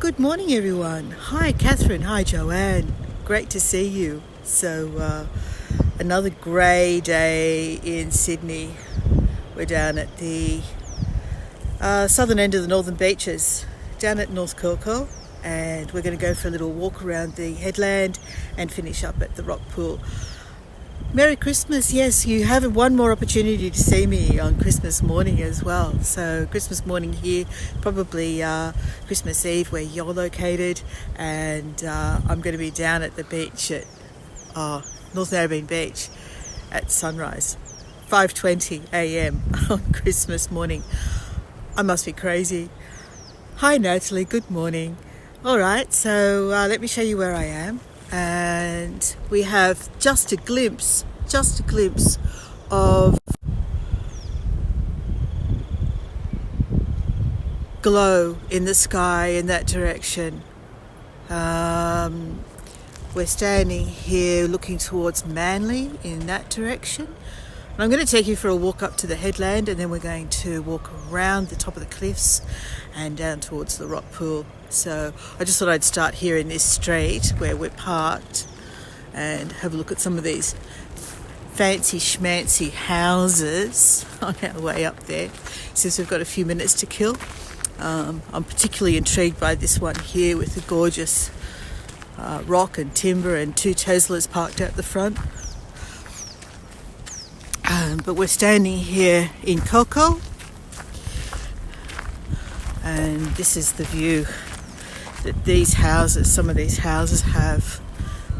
Good morning, everyone. Hi, Catherine. Hi, Joanne. Great to see you. So, another grey day in Sydney. We're down at the southern end of the Northern Beaches, down at North Coco, and we're going to go for a little walk around the headland and finish up at the rock pool. Merry Christmas. Yes, you have one more opportunity to see me on Christmas morning as well. So Christmas morning here, probably Christmas Eve where you're located, and I'm going to be down at the beach at North Narrabeen Beach at sunrise, 5:20 a.m. on Christmas morning. I must be crazy. Hi Natalie, good morning. All right, so let me show you where I am. And we have just a glimpse of glow in the sky in that direction. We're standing here looking towards Manly in that direction. And I'm going to take you for a walk up to the headland, and then we're going to walk around the top of the cliffs and down towards the rock pool. So I just thought I'd start here in this street where we're parked and have a look at some of these fancy schmancy houses on our way up there, since we've got a few minutes to kill. I'm particularly intrigued by this one here with the gorgeous rock and timber and two Teslas parked out the front. But we're standing here in Coco, and this is the view that some of these houses have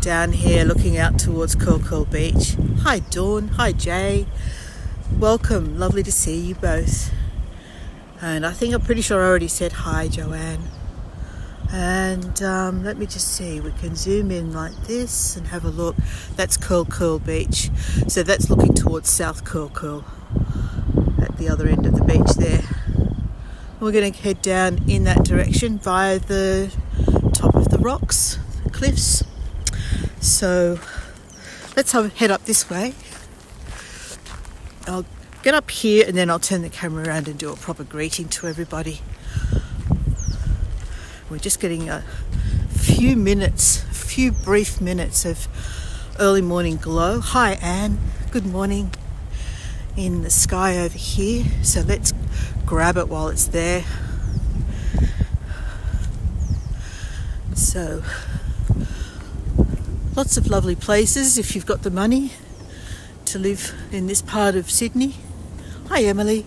down here looking out towards Coco Beach. Hi Dawn, hi Jay, welcome, lovely to see you both. And I'm pretty sure I already said hi Joanne. And let me just see, we can zoom in like this and have a look. That's Curl Beach, so that's looking towards South Curl at the other end of the beach there. We're going to head down in that direction via the top of the rocks, the cliffs. So let's head up this way. I'll get up here and then I'll turn the camera around and do a proper greeting to everybody. We're just getting a few brief minutes of early morning glow. Hi Anne, good morning, in the sky over here. So let's grab it while it's there. So lots of lovely places if you've got the money to live in this part of Sydney. Hi Emily.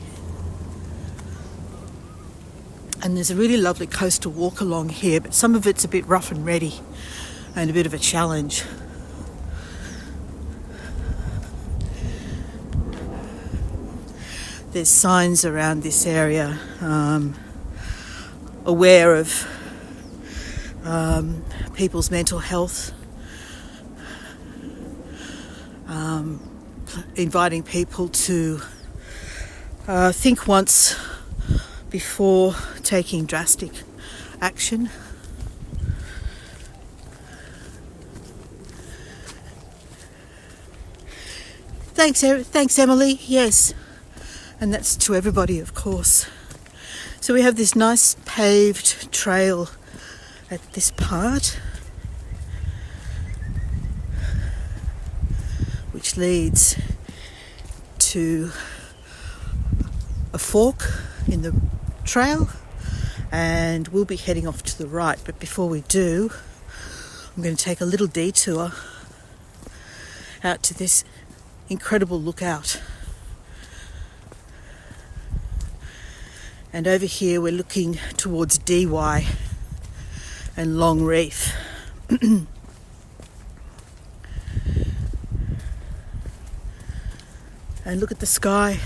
And there's a really lovely coastal walk along here, but some of it's a bit rough and ready and a bit of a challenge. There's signs around this area aware of people's mental health, inviting people to think once before taking drastic action. Thanks Emily. Yes, and that's to everybody, of course. So we have this nice paved trail at this part, which leads to a fork in the trail, and we'll be heading off to the right. But before we do, I'm going to take a little detour out to this incredible lookout. And over here we're looking towards DY and Long Reef. And look at the sky.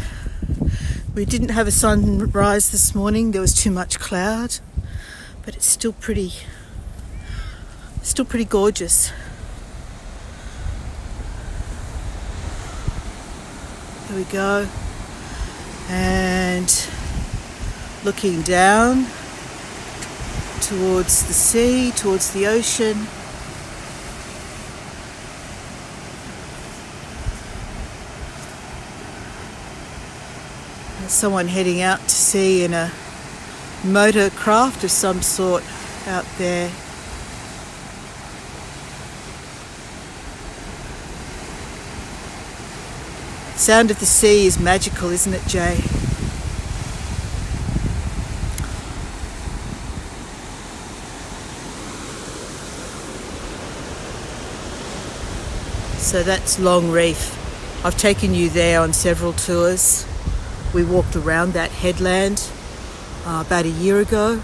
We didn't have a sunrise this morning, there was too much cloud, but it's still pretty gorgeous. There we go. And looking down towards the sea, towards the ocean. There's someone heading out to sea in a motor craft of some sort out there. Sound of the sea is magical, isn't it, Jay? So that's Long Reef. I've taken you there on several tours. We walked around that headland about a year ago.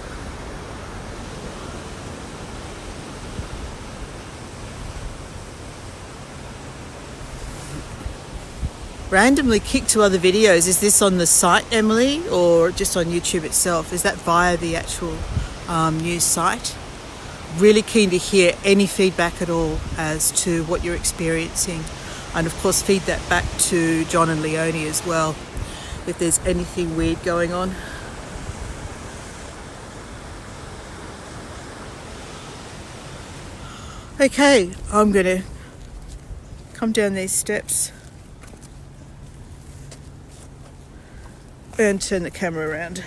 Randomly kicked to other videos. Is this on the site, Emily, or just on YouTube itself? Is that via the actual news site? Really keen to hear any feedback at all as to what you're experiencing, and of course feed that back to John and Leonie as well if there's anything weird going on. Okay, I'm gonna come down these steps and turn the camera around.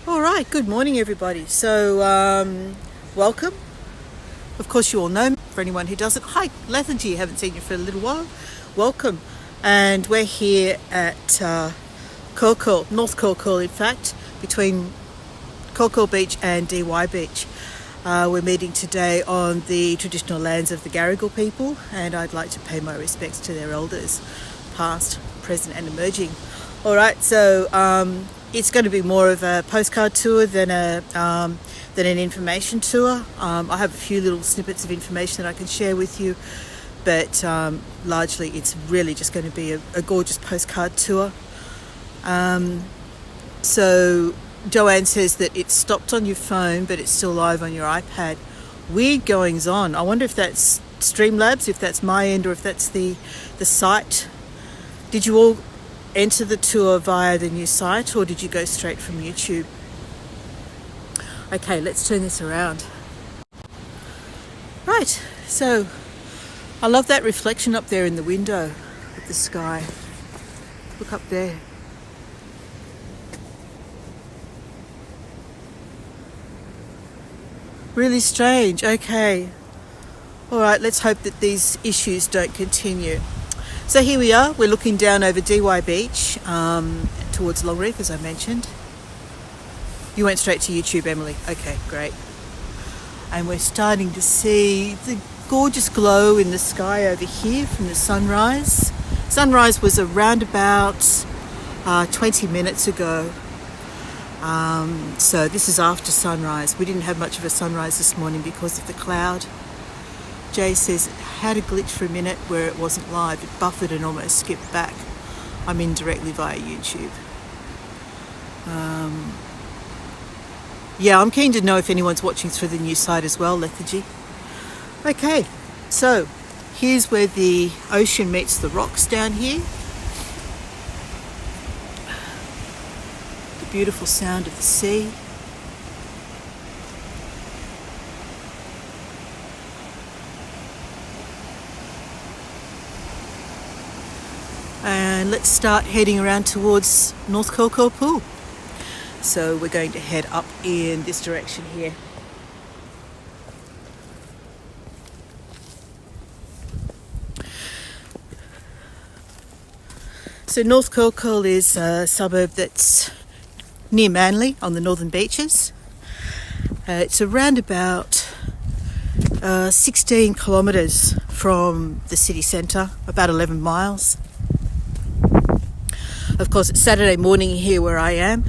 All right, good morning everybody. So welcome. Of course you all know me. For anyone who doesn't, hi Lethargy, haven't seen you for a little while. Welcome. And we're here at Korkul, North Korkul in fact, between Korkul Beach and DY Beach. We're meeting today on the traditional lands of the Garigal people, and I'd like to pay my respects to their elders, past, present and emerging. All right, so it's going to be more of a postcard tour than an information tour. I have a few little snippets of information that I can share with you, but largely it's really just going to be a gorgeous postcard tour. So Joanne says that it's stopped on your phone, but it's still live on your iPad. Weird goings on. I wonder if that's Streamlabs, if that's my end, or if that's the site. Did you all enter the tour via the new site, or did you go straight from YouTube? Okay, let's turn this around. Right, so I love that reflection up there in the window of the sky. Look up there. Really strange. Okay. All right, let's hope that these issues don't continue. So here we are. We're looking down over DY Beach towards Long Reef, as I mentioned. You went straight to YouTube, Emily. Okay, great. And we're starting to see the gorgeous glow in the sky over here from the sunrise. Sunrise was around about 20 minutes ago. So this is after sunrise. We didn't have much of a sunrise this morning because of the cloud. Jay says it had a glitch for a minute where it wasn't live. It buffered and almost skipped back. I'm in directly via YouTube. Yeah, I'm keen to know if anyone's watching through the new site as well, Lethargy. Okay, so here's where the ocean meets the rocks down here. The beautiful sound of the sea. And let's start heading around towards North Korkul Pool. So we're going to head up in this direction here. So North Korkul is a suburb that's near Manly on the northern beaches. It's around about 16 kilometres from the city centre, about 11 miles. Of course, it's Saturday morning here where I am.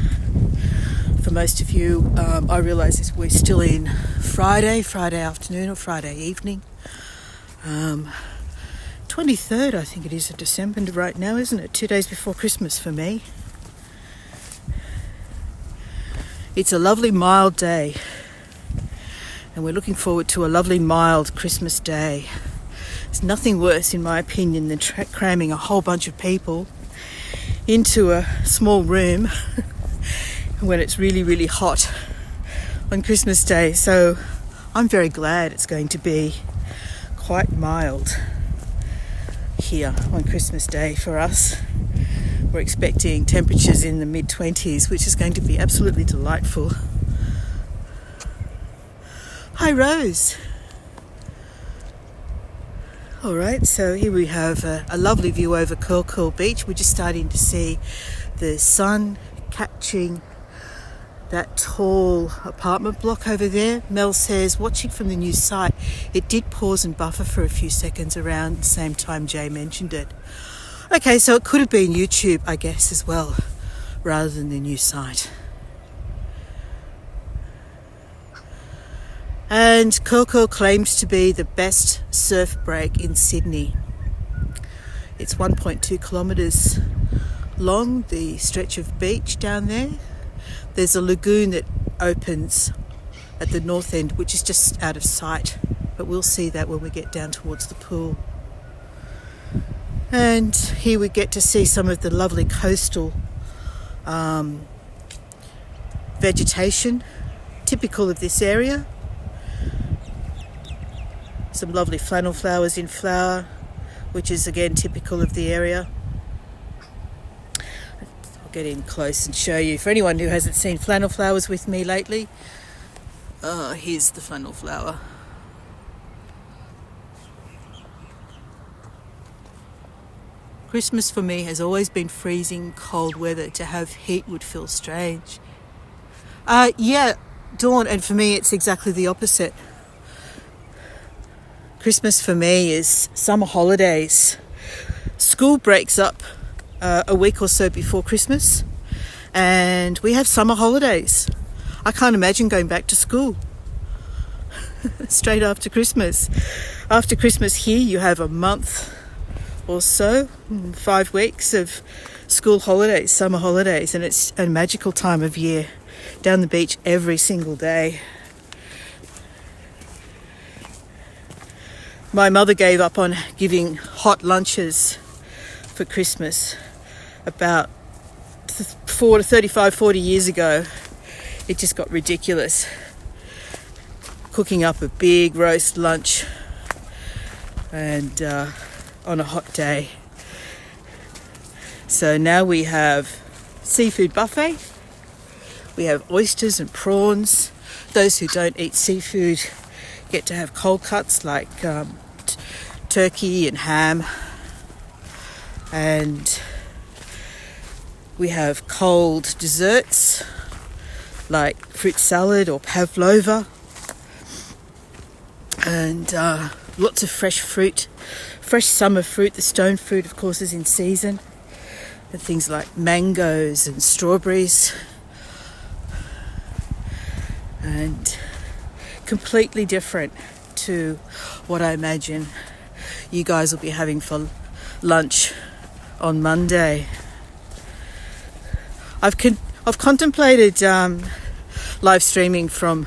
For most of you, I realise we're still in Friday afternoon or Friday evening. 23rd, I think it is, of December right now, isn't it? 2 days before Christmas for me. It's a lovely mild day, and we're looking forward to a lovely mild Christmas day. There's nothing worse, in my opinion, than cramming a whole bunch of people into a small room when it's really, really hot on Christmas Day. So I'm very glad it's going to be quite mild. here on Christmas Day for us. We're expecting temperatures in the mid-20s, which is going to be absolutely delightful. Hi, Rose. All right, so here we have a lovely view over Curl Beach. We're just starting to see the sun catching that tall apartment block over there. Mel says, watching from the new site, it did pause and buffer for a few seconds around the same time Jay mentioned it. Okay, so it could have been YouTube, I guess, as well, rather than the new site. And Curl claims to be the best surf break in Sydney. It's 1.2 kilometres long, the stretch of beach down there. There's a lagoon that opens at the north end, which is just out of sight, but we'll see that when we get down towards the pool. And here we get to see some of the lovely coastal vegetation, typical of this area. Some lovely flannel flowers in flower, which is again typical of the area. Get in close and show you. For anyone who hasn't seen flannel flowers with me lately, here's the flannel flower. Christmas for me has always been freezing cold weather. To have heat would feel strange. Yeah, Dawn, and for me it's exactly the opposite. Christmas for me is summer holidays. School breaks up a week or so before Christmas, and we have summer holidays. I can't imagine going back to school straight after Christmas. After Christmas here you have a month or so, 5 weeks of school holidays, summer holidays, and it's a magical time of year. Down the beach every single day. My mother gave up on giving hot lunches for Christmas about 40 years ago. It just got ridiculous. Cooking up a big roast lunch and on a hot day. So now we have seafood buffet. We have oysters and prawns. Those who don't eat seafood get to have cold cuts like turkey and ham. And we have cold desserts like fruit salad or pavlova, and lots of fresh fruit, fresh summer fruit. The stone fruit, of course, is in season, and things like mangoes and strawberries, and completely different to what I imagine you guys will be having for lunch on Monday. I've contemplated live streaming from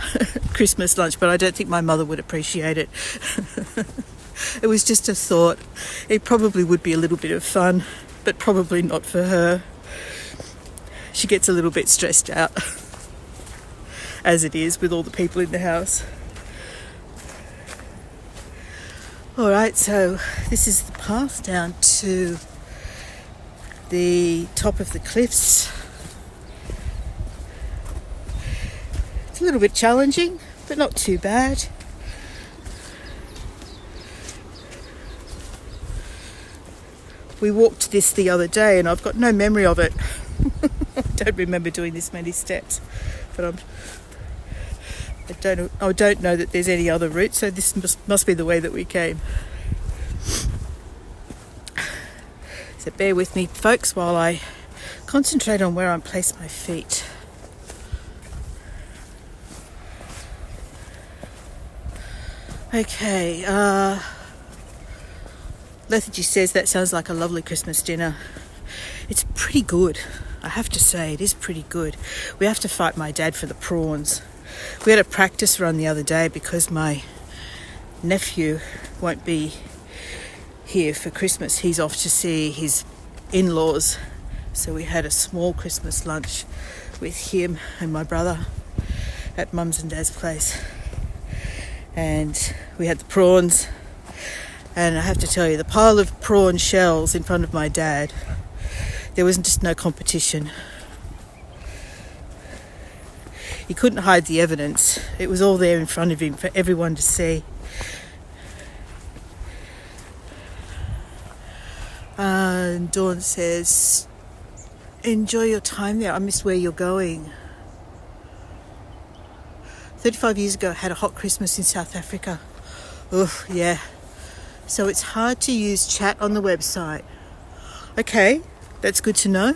Christmas lunch, but I don't think my mother would appreciate it. It was just a thought. It probably would be a little bit of fun, but probably not for her. She gets a little bit stressed out, as it is with all the people in the house. All right, so this is the path down to the top of the cliffs. It's a little bit challenging, but not too bad. We walked this the other day and I've got no memory of it. I don't remember doing this many steps, but I don't know that there's any other route, so this must be the way that we came. So bear with me, folks, while I concentrate on where I place my feet. Okay, Lethargy says that sounds like a lovely Christmas dinner. It's pretty good, I have to say, it is pretty good. We have to fight my dad for the prawns. We had a practice run the other day because my nephew won't be here for Christmas. He's off to see his in-laws. So we had a small Christmas lunch with him and my brother at Mum's and Dad's place. And we had the prawns And I have to tell you, the pile of prawn shells in front of my dad, there was just no competition. He couldn't hide the evidence. It was all there in front of him for everyone to see. And Dawn says, enjoy your time there. I miss where you're going. 35 years ago, I had a hot Christmas in South Africa. Oh, yeah. So it's hard to use chat on the website. Okay, that's good to know.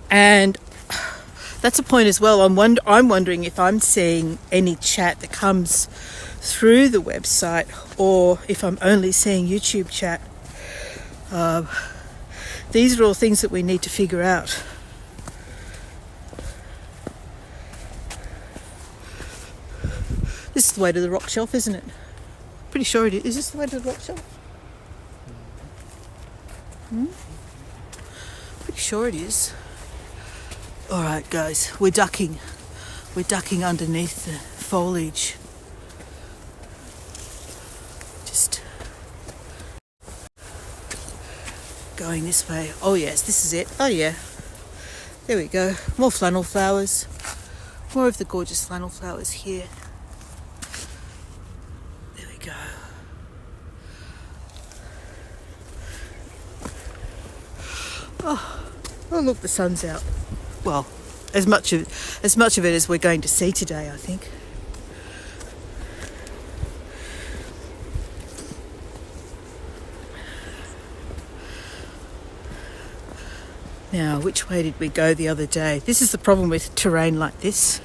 And that's a point as well. I'm wondering if I'm seeing any chat that comes through the website or if I'm only seeing YouTube chat. These are all things that we need to figure out. This is the way to the rock shelf, isn't it? Pretty sure it is. Is this the way to the rock shelf? Pretty sure it is. All right, guys, we're ducking. We're ducking underneath the foliage. Just going this way. Oh yes, this is it. Oh yeah. There we go. More flannel flowers. More of the gorgeous flannel flowers here. There we go. Oh look, the sun's out. Well, as much of it as we're going to see today, I think. Now, which way did we go the other day? This is the problem with terrain like this.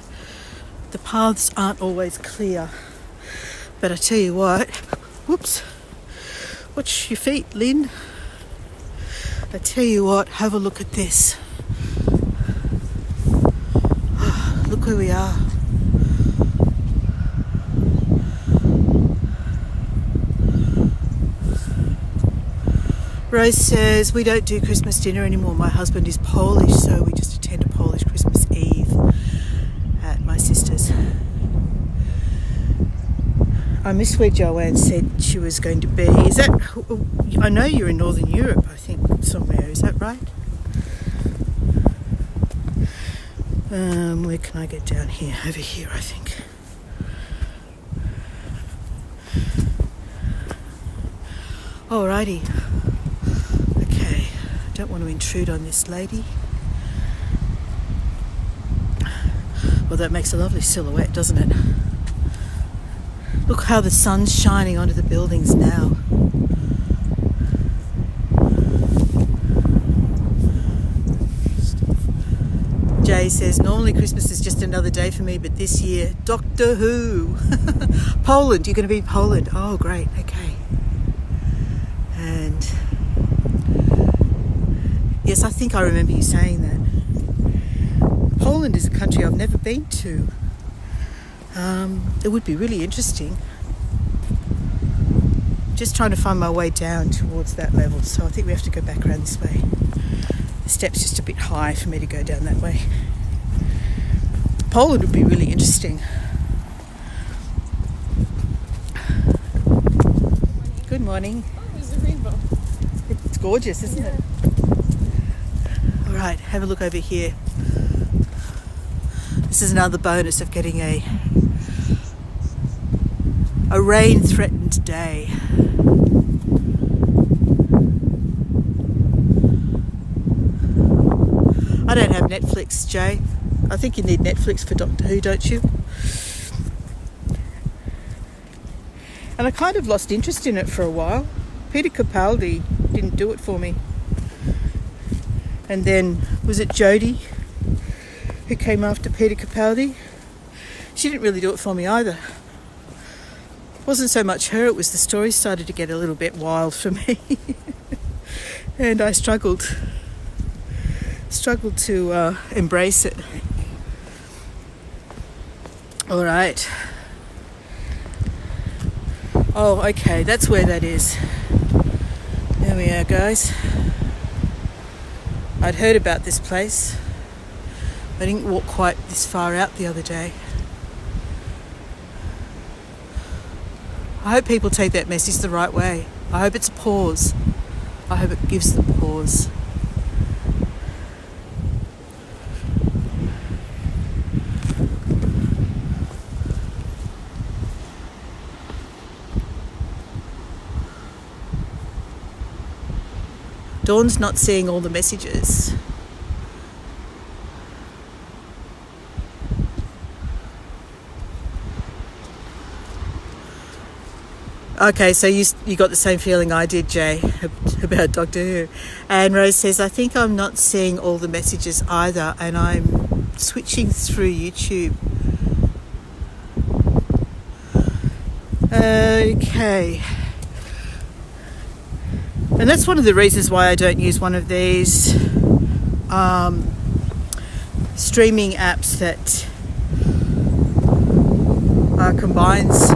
The paths aren't always clear. But I tell you what, whoops, watch your feet, Lynn. I tell you what, have a look at this. Oh, look where we are. Rose says, we don't do Christmas dinner anymore. My husband is Polish, so we just attend a Polish Christmas Eve at my sister's. I miss where Joanne said she was going to be. Is that... I know you're in Northern Europe, I think, somewhere. Is that right? Where can I get down here? Over here, I think. Alrighty. Okay. Don't want to intrude on this lady. Well, that makes a lovely silhouette, doesn't it? Look how the sun's shining onto the buildings now. Jay says, normally Christmas is just another day for me, but this year, Doctor Who. Poland, you're going to be Poland. Oh, great, okay. And yes, I think I remember you saying that. Poland is a country I've never been to. It would be really interesting. Just trying to find my way down towards that level, so I think we have to go back around this way. The step's just a bit high for me to go down that way. Poland would be really interesting. Good morning. Oh, there's a rainbow. It's gorgeous, isn't it? All right, have a look over here. This is another bonus of getting a rain-threatened day. I don't have Netflix, Jay. I think you need Netflix for Doctor Who, don't you? And I kind of lost interest in it for a while. Peter Capaldi didn't do it for me. And then, was it Jodie who came after Peter Capaldi? She didn't really do it for me either. It wasn't so much her, it was the story started to get a little bit wild for me. And I struggled to embrace it. All right. Oh, okay, that's where that is. There we are, guys. I'd heard about this place. I didn't walk quite this far out the other day. I hope people take that message the right way. I hope it's a pause. I hope it gives them pause. Dawn's not seeing all the messages. Okay, so you got the same feeling I did, Jay, about Doctor Who. And Rose says, I think I'm not seeing all the messages either, and I'm switching through YouTube. Okay. And that's one of the reasons why I don't use one of these streaming apps that combines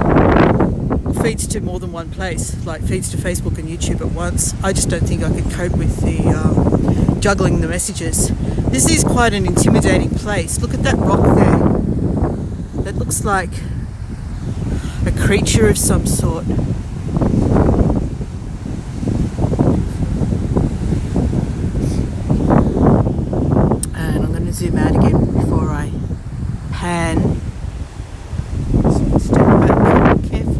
feeds to more than one place, like feeds to Facebook and YouTube at once. I just don't think I could cope with the juggling the messages. This is quite an intimidating place. Look at that rock there. That looks like a creature of some sort. And I'm going to zoom out again before I pan. So step back carefully.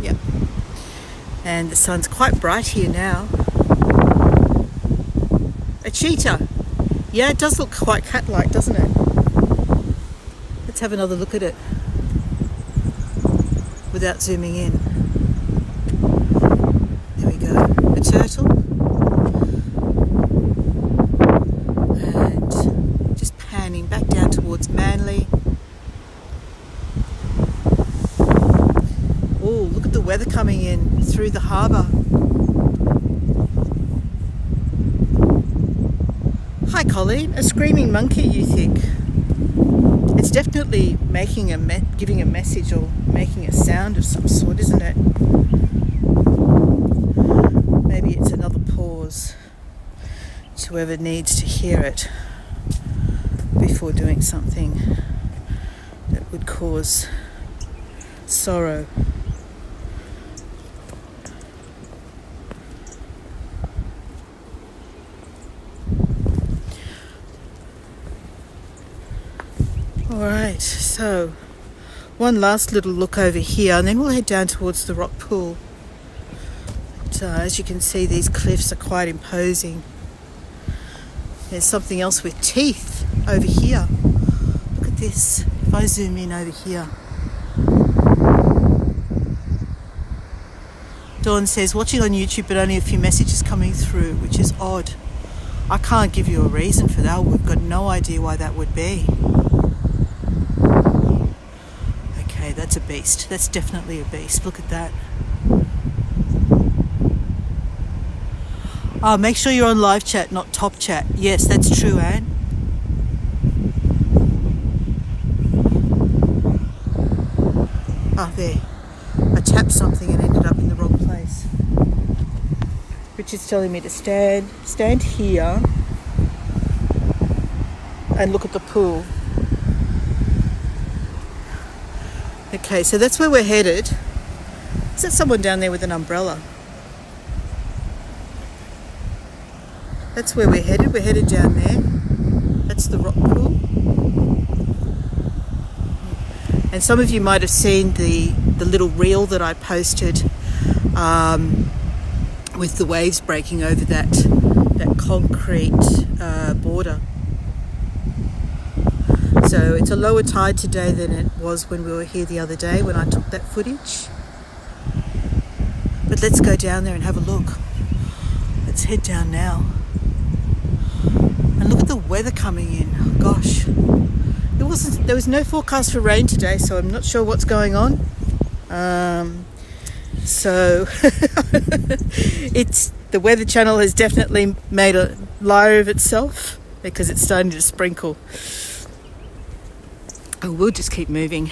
Yep. And the sun's quite bright here now. A cheetah. Yeah, it does look quite cat-like, doesn't it? Let's have another look at it without zooming in. There we go. A turtle. And just panning back down towards Manly. Oh, look at the weather coming in through the harbour. Hi Colleen, a screaming monkey you think? It's definitely making giving a message or making a sound of some sort, isn't it? Maybe it's another pause to whoever needs to hear it before doing something that would cause sorrow. Alright, so one last little look over here and then we'll head down towards the rock pool. But, as you can see, these cliffs are quite imposing. There's something else with teeth over here. Look at this. If I zoom in over here. Dawn says, watching on YouTube but only a few messages coming through, which is odd. I can't give you a reason for that. We've got no idea why that would be. That's a beast. That's definitely a beast. Look at that. Oh, make sure you're on live chat, not top chat. Yes, that's true, Anne. Ah, there. I tapped something and ended up in the wrong place. Richard's telling me to stand here and look at the pool. Okay, so that's where we're headed. Is that someone down there with an umbrella? That's where we're headed. We're headed down there. That's the rock pool. And some of you might have seen the little reel that I posted with the waves breaking over that concrete border. So it's a lower tide today than it was when we were here the other day when I took that footage. But let's go down there and have a look. Let's head down now. And look at the weather coming in. Oh, gosh. There was no forecast for rain today, so I'm not sure what's going on. So the Weather Channel has definitely made a liar of itself because it's starting to sprinkle. Oh, we'll just keep moving.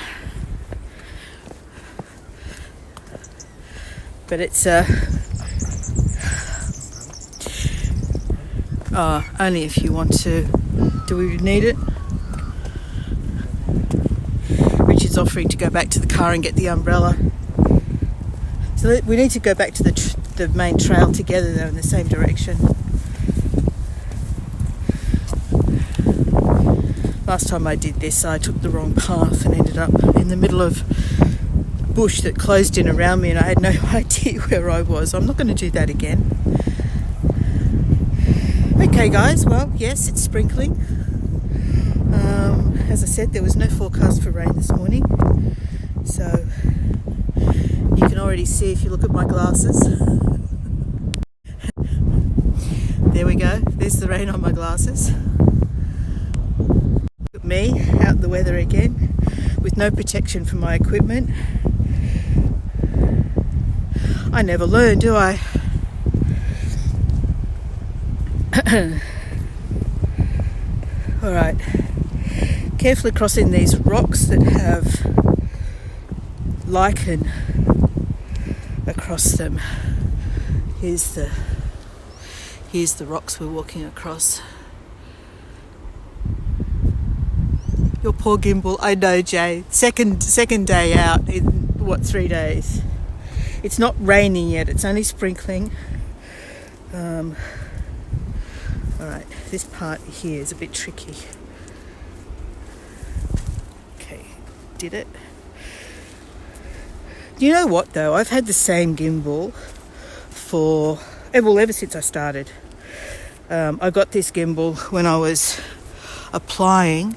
But it's only if you want to. Do we need it? Richard's was offering to go back to the car and get the umbrella. So we need to go back to the main trail together though, in the same direction. Last time I did this, I took the wrong path and ended up in the middle of bush that closed in around me and I had no idea where I was. I'm not going to do that again. Okay guys, well yes, it's sprinkling. As I said, there was no forecast for rain this morning, so you can already see if you look at my glasses. There we go, there's the rain on my glasses. Look at me out in the weather again with no protection for my equipment. I never learn, do I? Alright, carefully crossing these rocks that have lichen across them. Here's the rocks we're walking across. Your poor gimbal. I know, Jay. Second day out in 3 days. It's not raining yet, it's only sprinkling. Alright, this part here is a bit tricky. Okay, did it. You know what though? I've had the same gimbal ever since I started. I got this gimbal when I was applying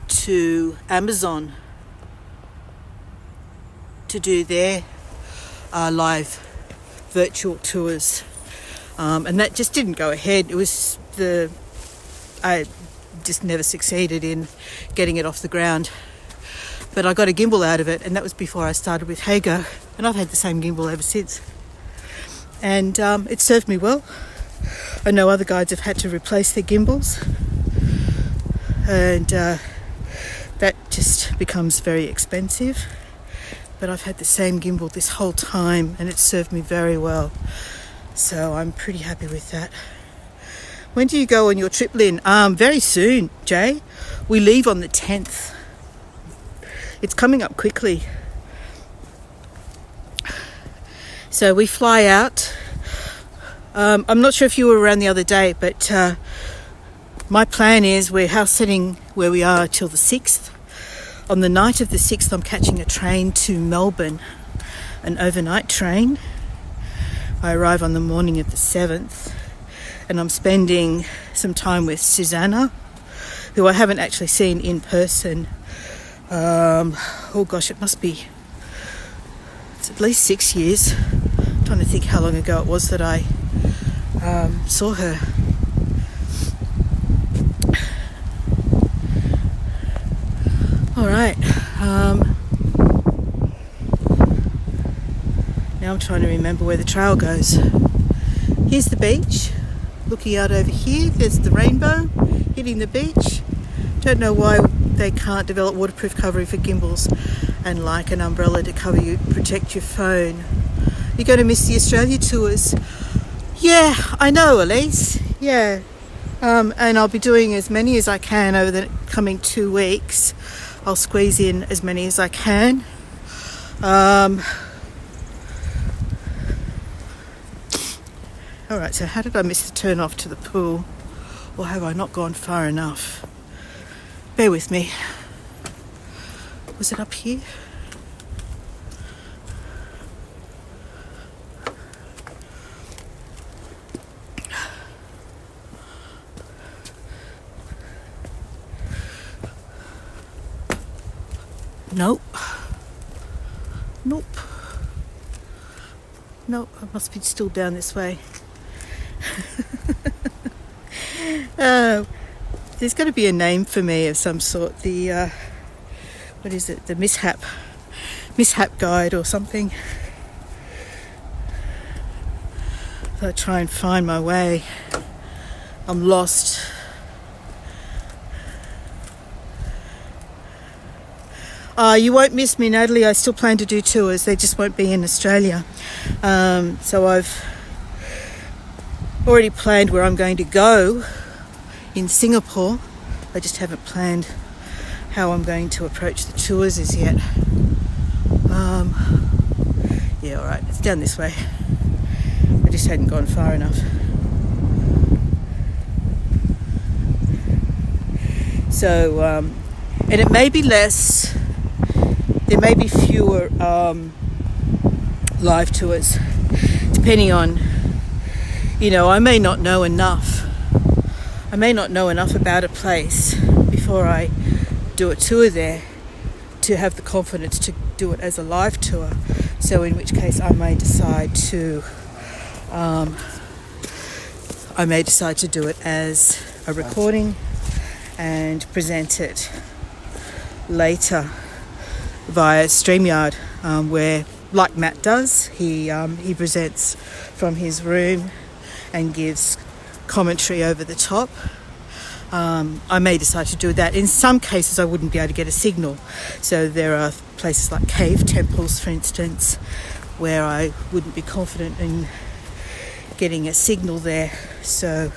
to Amazon to do their live virtual tours, and that just didn't go ahead. I just never succeeded in getting it off the ground, but I got a gimbal out of it, and that was before I started with Hago, and I've had the same gimbal ever since, and it served me well. I know other guides have had to replace their gimbals, and that just becomes very expensive. But I've had the same gimbal this whole time and it's served me very well. So I'm pretty happy with that. When do you go on your trip, Lynn? Very soon, Jay. We leave on the 10th. It's coming up quickly. So we fly out. I'm not sure if you were around the other day, but my plan is we're house sitting where we are till the 6th. On the night of the 6th, I'm catching a train to Melbourne, an overnight train. I arrive on the morning of the 7th, and I'm spending some time with Susanna, who I haven't actually seen in person. It's at least 6 years. I'm trying to think how long ago it was that I saw her. All right. Now I'm trying to remember where the trail goes. Here's the beach. Looking out over here, there's the rainbow hitting the beach. Don't know why they can't develop waterproof covering for gimbals and like an umbrella to cover you, protect your phone. You're going to miss the Australia tours. Yeah, I know, Elise. Yeah. And I'll be doing as many as I can over the coming 2 weeks. I'll squeeze in as many as I can. Alright, so how did I miss the turn off to the pool? Or have I not gone far enough? Bear with me. Was it up here? Nope. Nope, I must be still down this way. There's got to be a name for me of some sort. The what is it? The mishap guide or something. So I try and find my way. I'm lost. You won't miss me, Natalie. I still plan to do tours. They just won't be in Australia. So I've already planned where I'm going to go in Singapore. I just haven't planned how I'm going to approach the tours as yet. Yeah, alright, it's down this way. I just hadn't gone far enough. So, and it may be less, there may be fewer live tours, depending on, I may not know enough. I may not know enough about a place before I do a tour there to have the confidence to do it as a live tour. So in which case I may decide to do it as a recording and present it later via StreamYard, where, like Matt does, he presents from his room and gives commentary over the top. I may decide to do that. In some cases I wouldn't be able to get a signal, so there are places like cave temples, for instance, where I wouldn't be confident in getting a signal there. So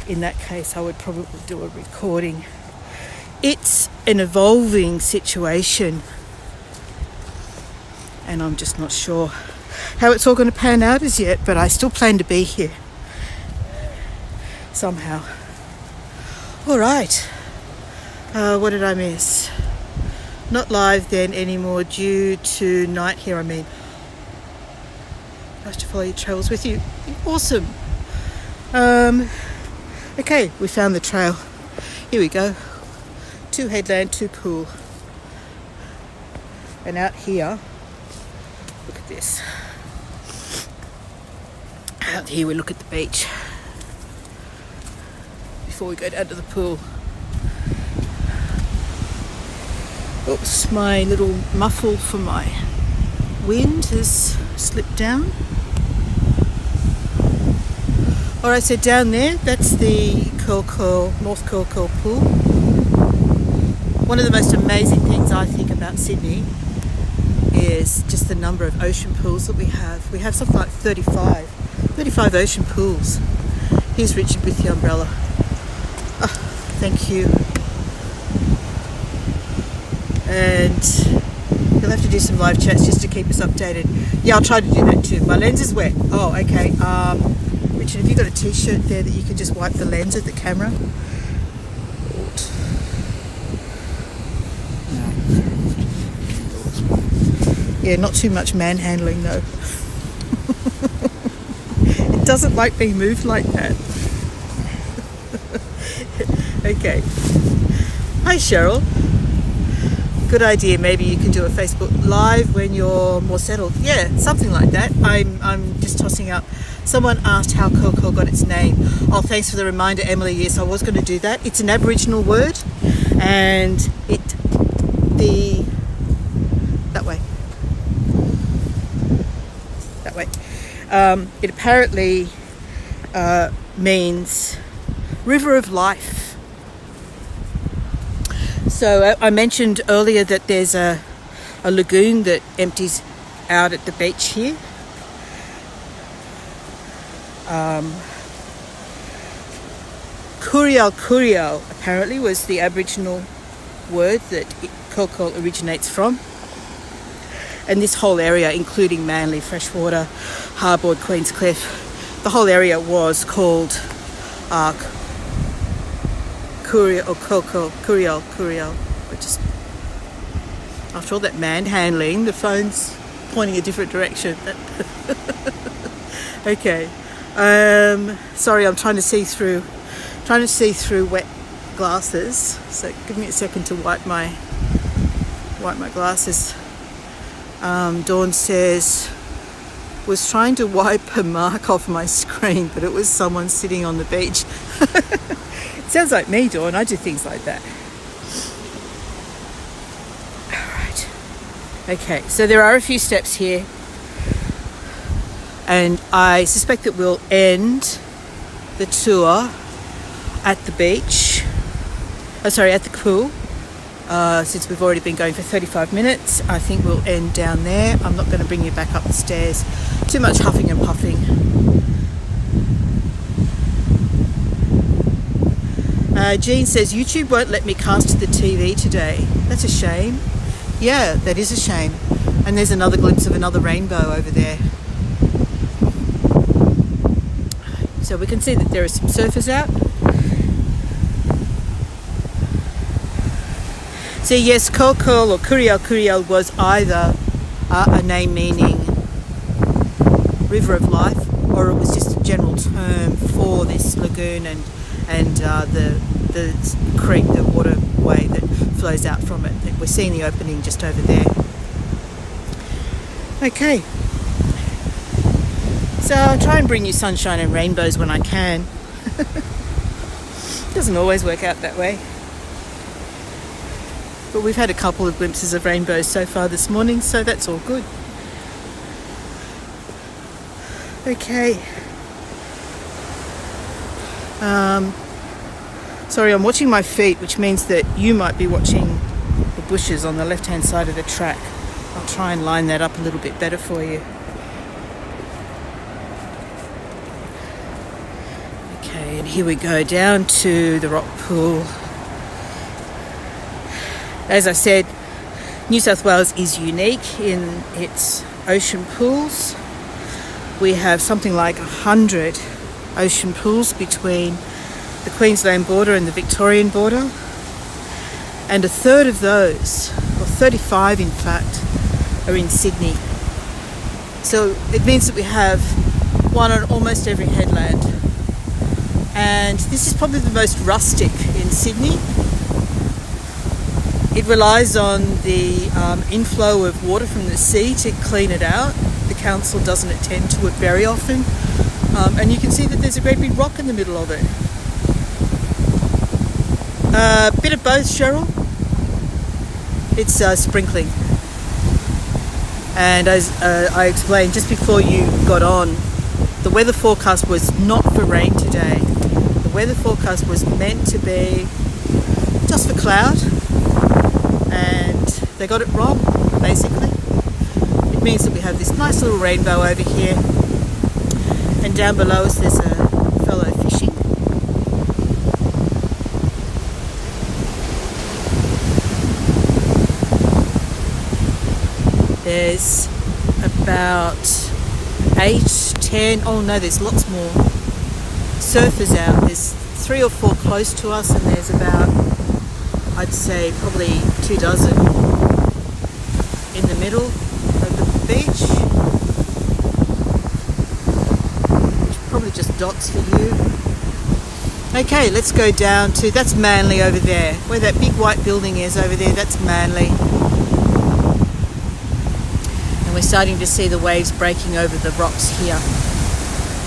in that case I would probably do a recording. It's an evolving situation, and I'm just not sure how it's all going to pan out as yet, but I still plan to be here somehow. All right, what did I miss? Not live then anymore due to night here. I have to follow your travels with you. Awesome. Okay, we found the trail. Here we go. 2 headland, 2 pool. And out here, look at this. Out here we look at the beach before we go down to the pool. Oops, my little muffle for my wind has slipped down. Alright, so down there, that's the North Curl pool. One of the most amazing things I think about Sydney is just the number of ocean pools that we have. We have something like 35 ocean pools. Here's Richard with the umbrella. Oh, thank you. And you'll have to do some live chats just to keep us updated. Yeah, I'll try to do that too. My lens is wet. Oh, okay. Richard, have you got a t-shirt there that you can just wipe the lens of the camera? Yeah, not too much manhandling though. It doesn't like being moved like that. Okay. Hi Cheryl. Good idea. Maybe you can do a Facebook Live when you're more settled. Yeah, something like that. I'm just tossing up. Someone asked how Coco got its name. Oh, thanks for the reminder, Emily. Yes, I was going to do that. It's an Aboriginal word, and that way. It apparently means river of life. So I mentioned earlier that there's a lagoon that empties out at the beach here. Kurial apparently was the Aboriginal word that Coco originates from. And this whole area, including Manly, Freshwater, Harbord, Queen's Cliff, the whole area was called Kurial or Coco, Kurial. Just after all that manhandling, the phone's pointing a different direction. Okay. Sorry, I'm trying to see through wet glasses. So give me a second to wipe my glasses. Dawn says, was trying to wipe a mark off my screen, but it was someone sitting on the beach. It sounds like me, Dawn. I do things like that. All right. Okay, so there are a few steps here, and I suspect that we'll end the tour at the beach. At the pool. Since we've already been going for 35 minutes, I think we'll end down there. I'm not going to bring you back up the stairs. Too much huffing and puffing. Jean says, YouTube won't let me cast to the TV today. That's a shame. Yeah, that is a shame. And there's another glimpse of another rainbow over there. So we can see that there are some surfers out. So yes, Kolkol or Kuriel was either a name meaning river of life, or it was just a general term for this lagoon and the creek, the waterway that flows out from it. We're seeing the opening just over there. Okay, so I'll try and bring you sunshine and rainbows when I can. Doesn't always work out that way, but we've had a couple of glimpses of rainbows so far this morning, so that's all good. Okay. Sorry, I'm watching my feet, which means that you might be watching the bushes on the left-hand side of the track. I'll try and line that up a little bit better for you. Okay, and here we go down to the rock pool. As I said, New South Wales is unique in its ocean pools. We have something like 100 ocean pools between the Queensland border and the Victorian border, and a third of those, or 35 in fact, are in Sydney. So it means that we have one on almost every headland, and this is probably the most rustic in Sydney. It relies on the inflow of water from the sea to clean it out. The council doesn't attend to it very often, and you can see that there's a great big rock in the middle of it. A bit of both, Cheryl. It's sprinkling, and as I explained just before you got on, the weather forecast was not for rain today. The weather forecast was meant to be just for cloud, and they got it wrong, basically. It means that we have this nice little rainbow over here, and down below us there's a fellow fishing. There's about 8, 10, oh no, there's lots more surfers out. There's 3 or 4 close to us, and there's about, I'd say, probably 2 dozen in the middle of the beach, which probably just dots for you. Okay, let's go down to, that's Manly over there. Where that big white building is over there, that's Manly. And we're starting to see the waves breaking over the rocks here.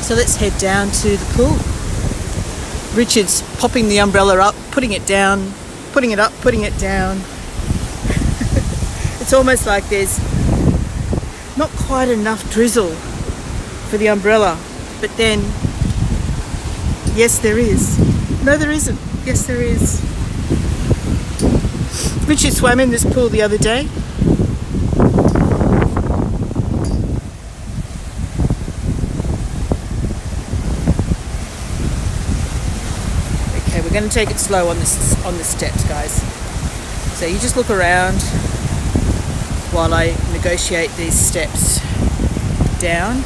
So let's head down to the pool. Richard's popping the umbrella up, putting it down, putting it up, putting it down. It's almost like there's not quite enough drizzle for the umbrella, but then, yes there is. No there isn't. Yes there is. Richard swam in this pool the other day. We're going to take it slow on the steps, guys. So you just look around while I negotiate these steps down.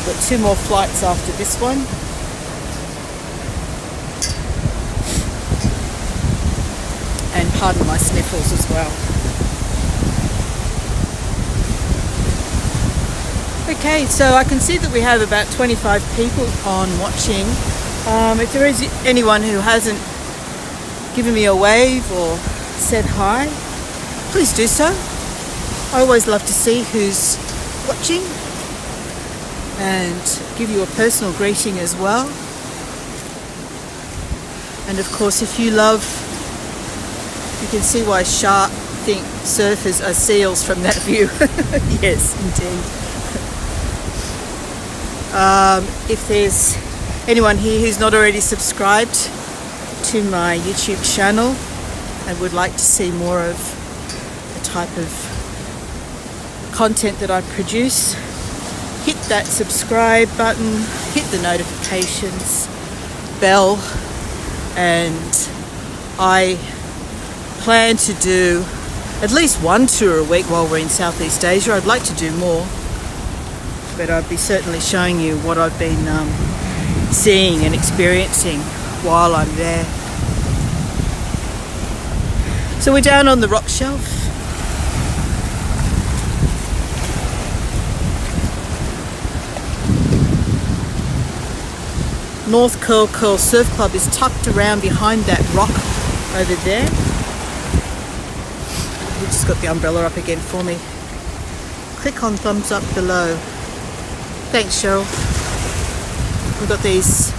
Got 2 more flights after this one. And pardon my sniffles as well. Okay, so I can see that we have about 25 people on watching. If there is anyone who hasn't given me a wave or said hi, please do so. I always love to see who's watching and give you a personal greeting as well. And of course, if you love, you can see why shark think surfers are seals from that view. Yes, indeed. If there's anyone here who's not already subscribed to my YouTube channel and would like to see more of the type of content that I produce, hit that subscribe button, hit the notifications bell, and I plan to do at least one tour a week while we're in Southeast Asia. I'd like to do more, but I'll be certainly showing you what I've been seeing and experiencing while I'm there. So we're down on the rock shelf. North Curl Curl Surf Club is tucked around behind that rock over there. You just got the umbrella up again for me. Click on thumbs up below. Thanks, Cheryl. We've got these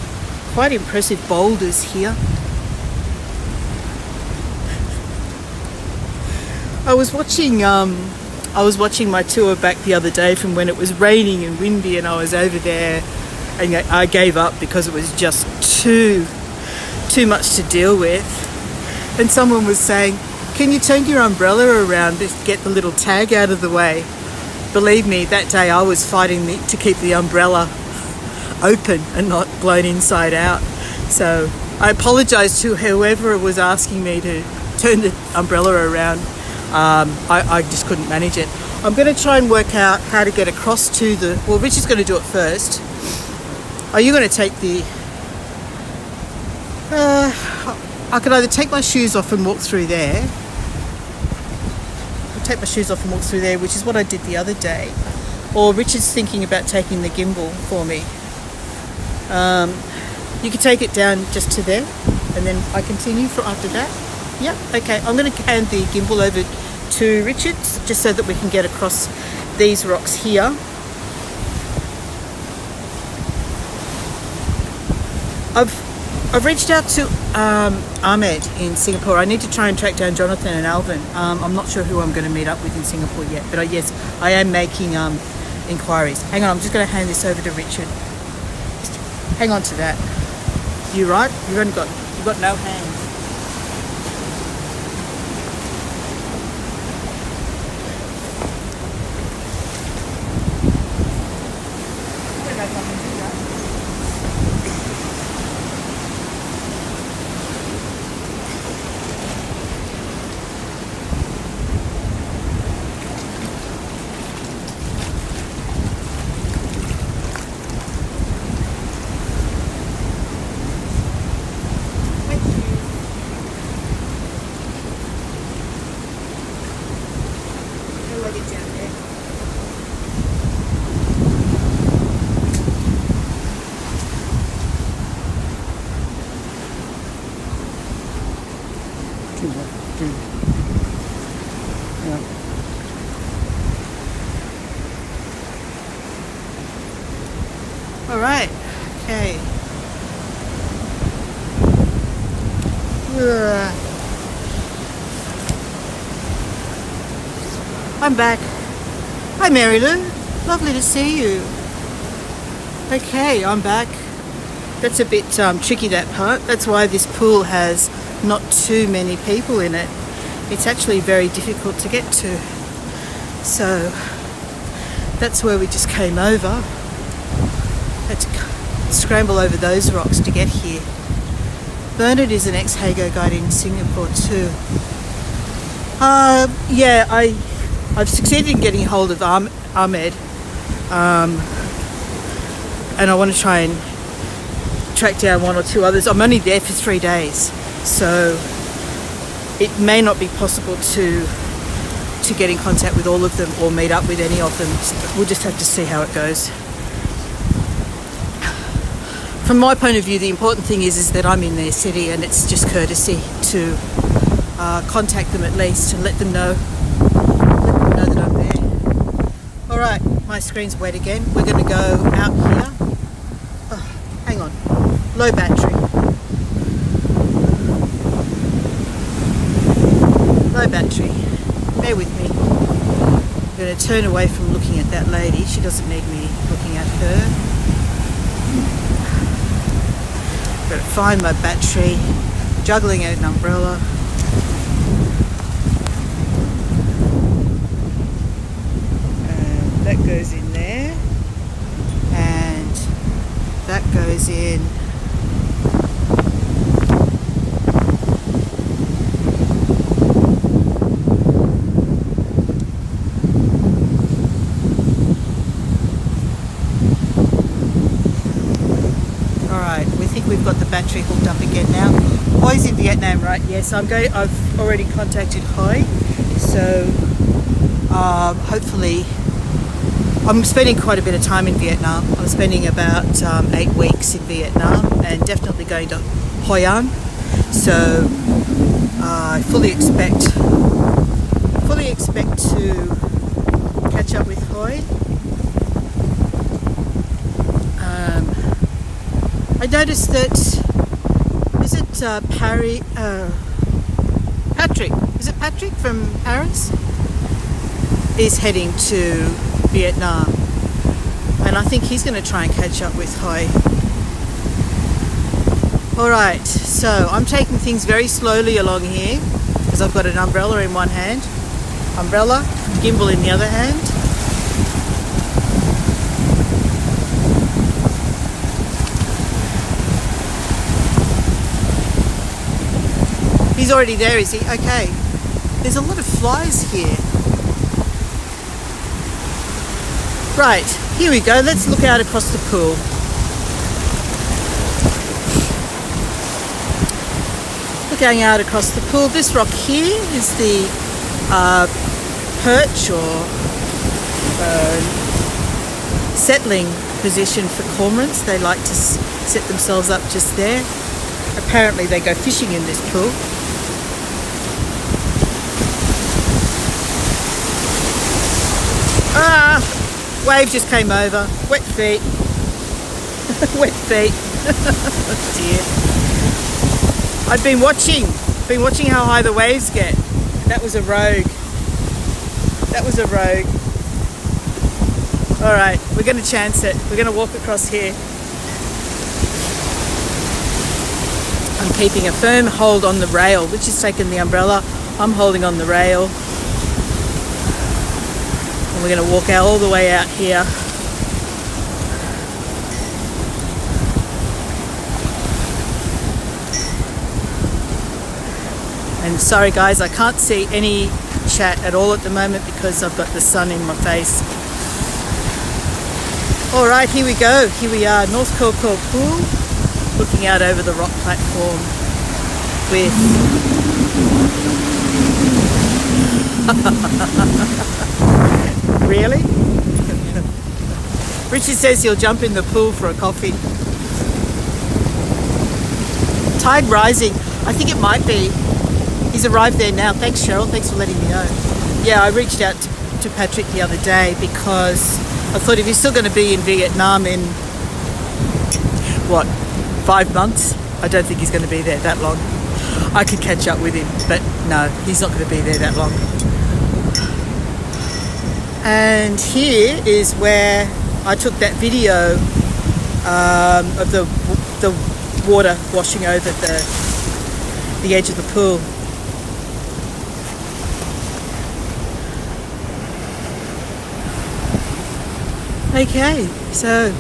quite impressive boulders here. I was watching my tour back the other day from when it was raining and windy, and I was over there, and I gave up because it was just too much to deal with. And someone was saying, "Can you turn your umbrella around to get the little tag out of the way?" Believe me, that day I was fighting to keep the umbrella open and not blown inside out. So I apologise to whoever was asking me to turn the umbrella around. I just couldn't manage it. I'm going to try and work out how to get across to the... Well, Richard's going to do it first. Are you going to take the... I could either take my shoes off and walk through there. I'll take my shoes off and walk through there, which is what I did the other day. Or Richard's thinking about taking the gimbal for me. You could take it down just to there, and then I continue for after that. Yeah, okay. I'm going to hand the gimbal over to Richard just so that we can get across these rocks here. I've reached out to Ahmed in Singapore. I need to try and track down Jonathan and Alvin. I'm not sure who I'm going to meet up with in Singapore yet, but yes, I am making inquiries. Hang on, I'm just going to hand this over to Richard. Just hang on to that. You right? You've got no hands. All right, okay. I'm back. Hi, Mary Lou. Lovely to see you. Okay, I'm back. That's a bit tricky, that part. That's why this pool has not too many people in it. It's actually very difficult to get to. So that's where we just came over. Had to scramble over those rocks to get here. Bernard is an ex-Hago guide in Singapore too. Yeah, I've succeeded in getting hold of Ahmed, and I want to try and track down one or two others. I'm only there for 3 days, so it may not be possible to get in contact with all of them or meet up with any of them. We'll just have to see how it goes. From my point of view, the important thing is that I'm in their city, and it's just courtesy to contact them at least and let them know that I'm there. All right, my screen's wet again. We're going to go out here. Oh, hang on, low battery. Low battery. Bear with me. I'm going to turn away from looking at that lady. She doesn't need me looking at her. Got to find my battery, juggling an umbrella. that goes in there, and that goes in we've got the battery hooked up again now. Hoi's in Vietnam, right? Yes, I've already contacted Hoi, so hopefully I'm spending quite a bit of time in Vietnam. I'm spending about 8 weeks in Vietnam and definitely going to Hoi An. So I fully expect to catch up with Hoi. I noticed that, is it Patrick? Is it Patrick from Paris? Is heading to Vietnam, and I think he's going to try and catch up with Hoi. Alright, so I'm taking things very slowly along here because I've got an umbrella in one hand, gimbal in the other hand. He's already there, is he? Okay. There's a lot of flies here. Right, here we go. Let's look out across the pool. Looking out across the pool. This rock here is the perch or settling position for cormorants. They like to set themselves up just there. Apparently they go fishing in this pool. Wave just came over. Wet feet. Wet feet. Oh dear. I've been watching how high the waves get. That was a rogue. Alright, we're going to chance it. We're going to walk across here. I'm keeping a firm hold on the rail, which is taking the umbrella. I'm holding on the rail. And we're going to walk out all the way out here. And sorry guys, I can't see any chat at all at the moment because I've got the sun in my face. Alright, here we go. Here we are, North Ko Ko Pool, looking out over the rock platform with Really? Richard says he'll jump in the pool for a coffee. Tide rising. I think it might be. He's arrived there now. Thanks, Cheryl. Thanks for letting me know. Yeah, I reached out to Patrick the other day because I thought if he's still going to be in Vietnam in, 5 months? I don't think he's going to be there that long. I could catch up with him, but no, he's not going to be there that long. And here is where I took that video of the water washing over the edge of the pool. Okay, so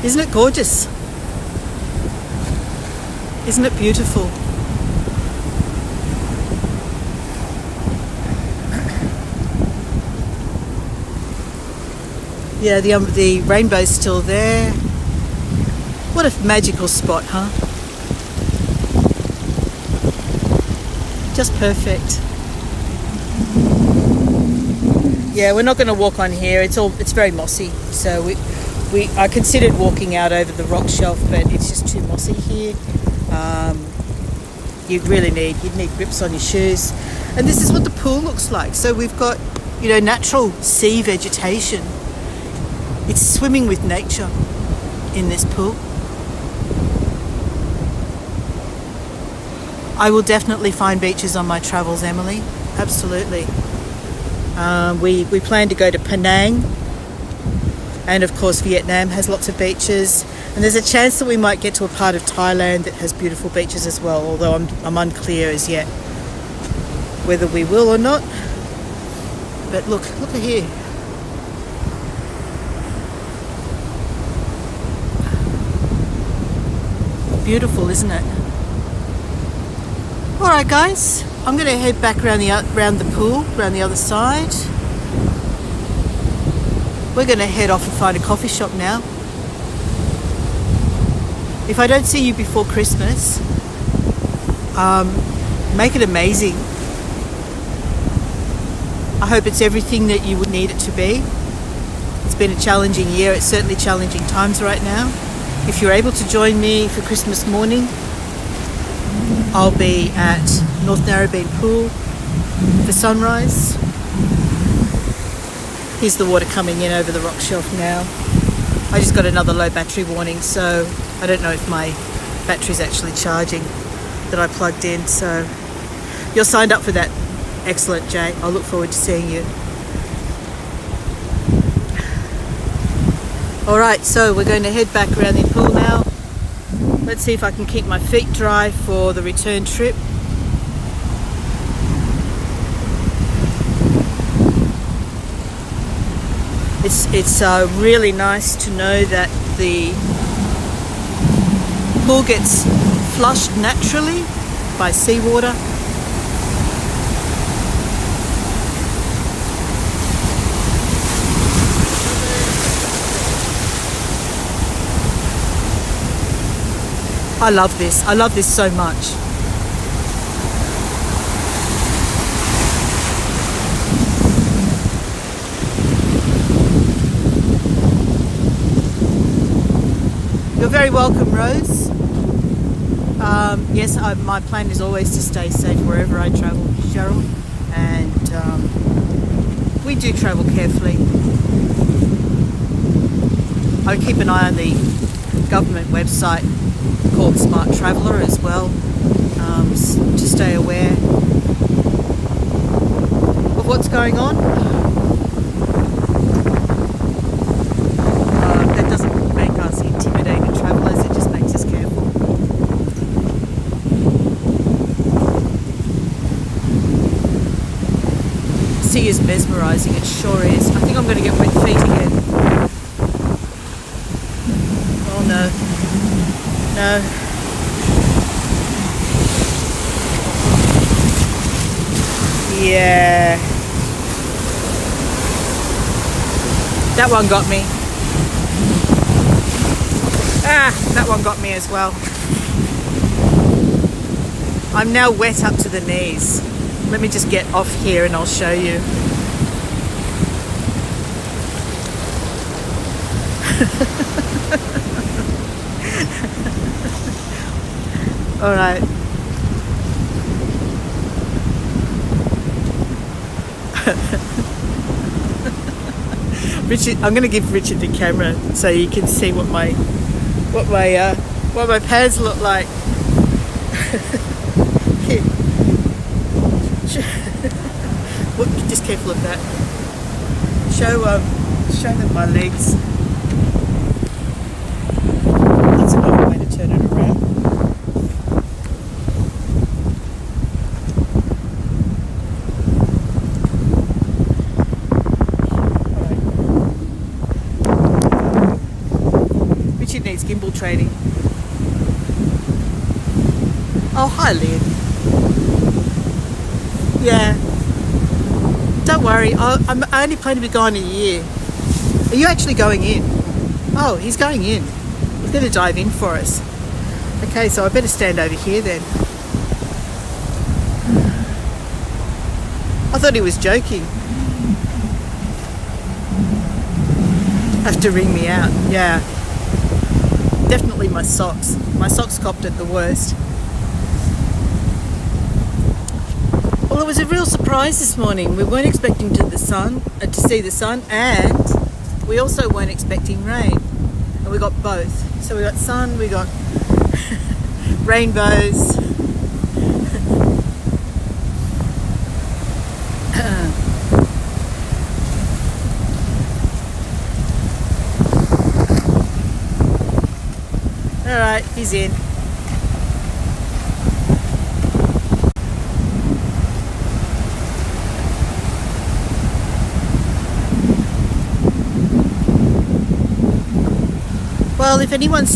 isn't it gorgeous? Isn't it beautiful? Yeah, the rainbow's still there. What a magical spot, huh? Just perfect. Yeah, we're not going to walk on here. It's very mossy. So I considered walking out over the rock shelf, but it's just too mossy here. You'd need grips on your shoes. And this is what the pool looks like. So we've got, natural sea vegetation. It's swimming with nature in this pool. I will definitely find beaches on my travels, Emily. Absolutely. We plan to go to Penang, and of course Vietnam has lots of beaches, and there's a chance that we might get to a part of Thailand that has beautiful beaches as well, although I'm unclear as yet whether we will or not. But look at here. beautiful, isn't it? Alright guys, I'm going to head back around the pool, around the other side. We're going to head off and find a coffee shop now. If I don't see you before Christmas, make it amazing. I hope it's everything that you would need it to be. It's been a challenging year. It's certainly challenging times right now. If you're able to join me for Christmas morning, I'll be at North Narrabeen Pool for sunrise. Here's the water coming in over the rock shelf now. I just got another low battery warning, so I don't know if my battery's actually charging that I plugged in. So you're signed up for that. Excellent, Jay. I'll look forward to seeing you. Alright, so we're going to head back around the pool now. Let's see if I can keep my feet dry for the return trip. It's really nice to know that the pool gets flushed naturally by seawater. I love this. I love this so much. You're very welcome, Rose. Yes, my plan is always to stay safe wherever I travel, Cheryl. And we do travel carefully. I keep an eye on the government website called Smart Traveller as well, to stay aware of what's going on. That doesn't make us intimidated travellers, it just makes us careful. The sea is mesmerising, it sure is. I think I'm going to get wet feet again. Oh no. No. Yeah. That one got me. That one got me as well. I'm now wet up to the knees. Let me just get off here and I'll show you. All right. Richard, I'm going to give Richard the camera so you can see what my pants look like. Just careful of that. Show them my legs. That's another way to turn it around. Needs gimbal training. Oh, hi, Lynn. Yeah. Don't worry. I only plan to be gone a year. Are you actually going in? Oh, he's going in. He's going to dive in for us. Okay, so I better stand over here then. I thought he was joking. Have to ring me out. Yeah. Definitely my socks. My socks copped it the worst. Well, it was a real surprise this morning. We weren't expecting to see the sun, and we also weren't expecting rain. And we got both. So we got sun, we got rainbows. All right, he's in. Well, if anyone's